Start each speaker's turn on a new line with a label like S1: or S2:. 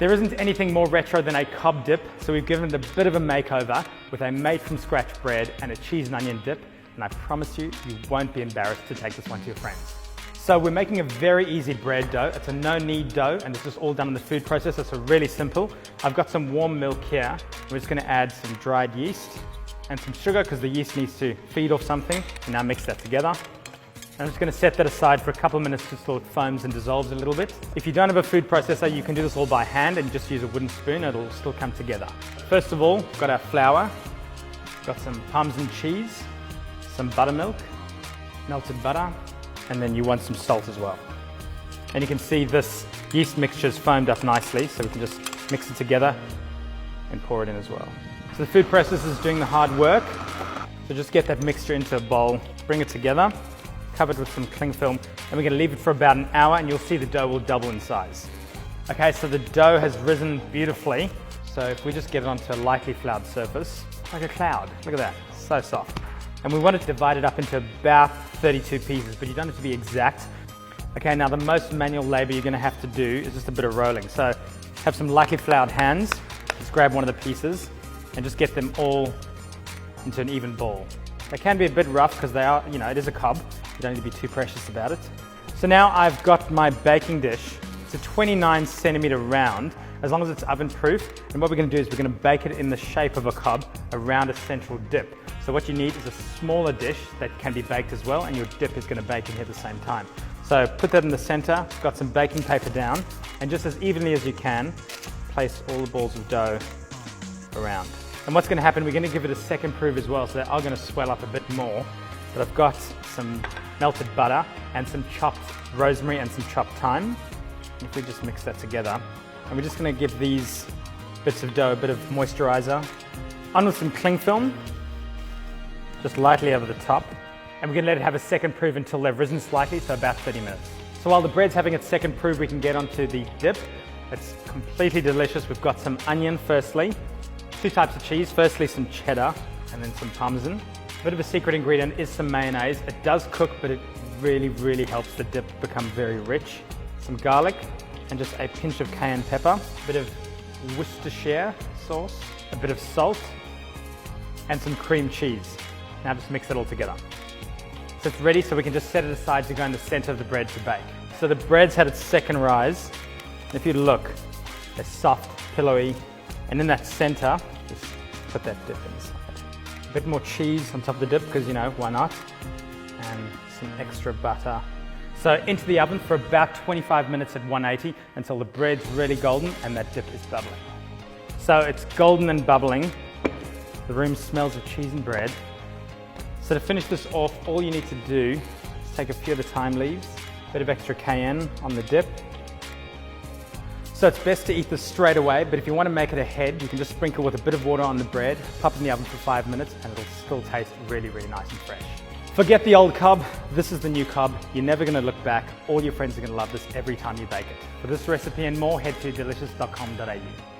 S1: There isn't anything more retro than a cob dip, so we've given it a bit of a makeover with a made-from-scratch bread and a cheese and onion dip, and I promise you, you won't be embarrassed to take this one to your friends. So we're making a very easy bread dough. It's a no-knead dough, and it's just all done in the food processor, so really simple. I've got some warm milk here. We're just gonna add some dried yeast and some sugar because the yeast needs to feed off something, and now mix that together. I'm just going to set that aside for a couple of minutes just so it foams and dissolves a little bit. If you don't have a food processor, you can do this all by hand and just use a wooden spoon, it'll still come together. First of all, we've got our flour, got some Parmesan cheese, some buttermilk, melted butter, and then you want some salt as well. And you can see this yeast mixture's foamed up nicely, so we can just mix it together and pour it in as well. So the food processor is doing the hard work, so just get that mixture into a bowl, bring it together, covered with some cling film, and we're going to leave it for about an hour and you'll see the dough will double in size. Okay, so the dough has risen beautifully. So if we just get it onto a lightly floured surface, like a cloud, look at that, so soft. And we want it divided up into about 32 pieces, but you don't have to be exact. Okay, now the most manual labor you're going to have to do is just a bit of rolling. So have some lightly floured hands, just grab one of the pieces and just get them all into an even ball. They can be a bit rough because they are, it is a cob. You don't need to be too precious about it. So now I've got my baking dish. It's a 29 centimeter round, as long as it's oven proof. And what we're going to do is we're going to bake it in the shape of a cob around a central dip. So what you need is a smaller dish that can be baked as well, and your dip is going to bake in here at the same time. So put that in the center, got some baking paper down, and just as evenly as you can, place all the balls of dough around. And what's going to happen, we're going to give it a second proof as well, so they are going to swell up a bit more. But I've got some melted butter and some chopped rosemary and some chopped thyme. If we just mix that together, and we're just going to give these bits of dough a bit of moisturizer. On with some cling film, just lightly over the top. And we're going to let it have a second proof until they've risen slightly, so about 30 minutes. So while the bread's having its second proof, we can get onto the dip. It's completely delicious. We've got some onion firstly, two types of cheese, firstly some cheddar and then some Parmesan. A bit of a secret ingredient is some mayonnaise. It does cook, but it really helps the dip become very rich. Some garlic and just a pinch of cayenne pepper, a bit of Worcestershire sauce, a bit of salt and some cream cheese. Now just mix it all together. So it's ready, so we can just set it aside to go in the center of the bread to bake. So the bread's had its second rise. If you look, they're soft, pillowy, and in that center, just put that dip inside. A bit more cheese on top of the dip because, why not? And some extra butter. So into the oven for about 25 minutes at 180 until the bread's really golden and that dip is bubbling. So it's golden and bubbling. The room smells of cheese and bread. So to finish this off, all you need to do is take a few of the thyme leaves, a bit of extra cayenne on the dip. So it's best to eat this straight away, but if you want to make it ahead, you can just sprinkle with a bit of water on the bread, pop it in the oven for 5 minutes, and it'll still taste really nice and fresh. Forget the old cob, this is the new cob. You're never going to look back. All your friends are going to love this every time you bake it. For this recipe and more, head to delicious.com.au.